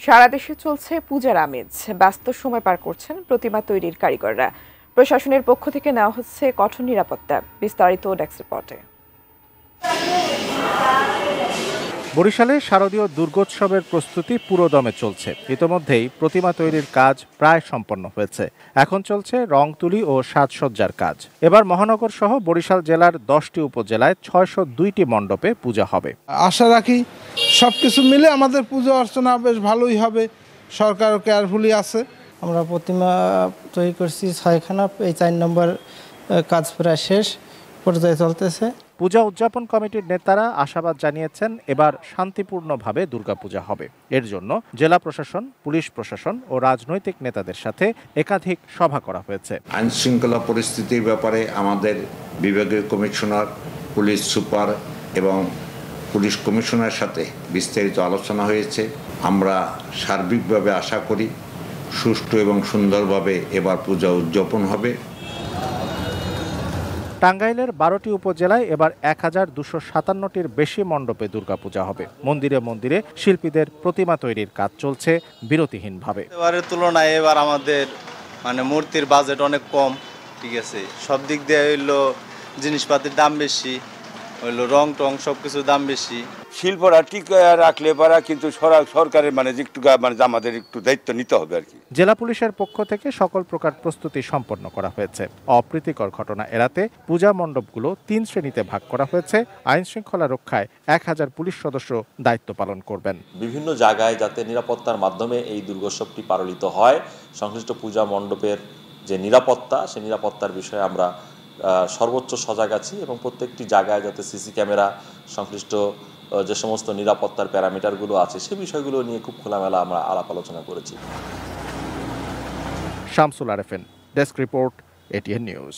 সারা দেশে চলছে পূজার আমেজ। ব্যস্ত সময় পার করছেন প্রতিমা তৈরির কারিগররা। প্রশাসনের পক্ষ থেকে নেওয়া হচ্ছে কঠোর নিরাপত্তা। বিস্তারিত ডেস্ক রিপোর্টে। বরিশালে শারদীয় দুর্গোৎসবের প্রস্তুতি পুরোদমে চলছে। ইতোমধ্যেই প্রতিমা তৈরির কাজ প্রায় সম্পন্ন হয়েছে। এখন চলছে রং তুলি ও সাজসজ্জার কাজ। এবার মহানগর সহ বরিশাল জেলার 10টি উপজেলায় 602টি মণ্ডপে পূজা হবে। আশা রাখি সবকিছু মিলে আমাদের পূজা অর্চনা বেশ ভালোই হবে। সরকার কেয়ারফুলি আছে। আমরা প্রতিমা তৈরি করছি 6খানা, এই 4 নম্বর কাজ প্রায় শেষ পর্যায়ে চলতেছে। পূজা উদযাপন কমিটির নেতারা আশাবাদ জানিয়েছেন এবার শান্তিপূর্ণভাবে দুর্গাপূজা হবে। এর জন্য জেলা প্রশাসন, পুলিশ প্রশাসন ও রাজনৈতিক নেতাদের সাথে একাধিক সভা করা হয়েছে। আইন শৃঙ্খলা পরিস্থিতির ব্যাপারে আমাদের বিভাগীয় কমিশনার, পুলিশ সুপার এবং পুলিশ কমিশনারের সাথে বিস্তারিত আলোচনা হয়েছে। আমরা সার্বিকভাবে আশা করি সুষ্ঠু এবং সুন্দরভাবে এবার পূজা উদযাপন হবে। টাঙ্গাইলের 12টি উপজেলায় এবার 1257টির বেশি মণ্ডপে দুর্গাপূজা হবে। মন্দিরে মন্দিরে শিল্পীদের প্রতিমা তৈরির কাজ চলছে বিরতিহীনভাবে। এবারের তুলনায় এবার আমাদের মূর্তির বাজেট অনেক কম। ঠিক আছে, সব দিক দিয়ে হইলো জিনিসপাতির দাম বেশি, হইলো রং টং সবকিছুর দাম বেশি। শিল্পরা ঠিক রাখলে পারা, কিন্তু সরকারের একটু আমাদের একটু দায়িত্ব নিতে হবে আর কি। জেলা পুলিশের পক্ষ থেকে সকল প্রকার প্রস্তুতি সম্পন্ন করা হয়েছে। অপ্রীতিকর ঘটনা এড়াতে পূজা মণ্ডপগুলো 3 শ্রেণীতে ভাগ করা হয়েছে। আইন শৃঙ্খলা রক্ষায় 1000 পুলিশ সদস্য দায়িত্ব পালন করবেন। বিভিন্ন জায়গায় যাতে নিরাপত্তার মাধ্যমে এই দুর্গোৎসবটি পালিত হয়, সংশ্লিষ্ট পূজা মণ্ডপের যে নিরাপত্তা, সেই নিরাপত্তার বিষয়ে আমরা সর্বোচ্চ সজাগ আছি এবং প্রত্যেকটি জায়গায় যাতে সিসি ক্যামেরা, সংশ্লিষ্ট যে সমস্ত নিরাপত্তার প্যারামিটারগুলো আছে সে বিষয়গুলো নিয়ে খুব খোলামেলা আমরা আলাপ আলোচনা করেছি। Shamsul Arefin, desk report, ATN news.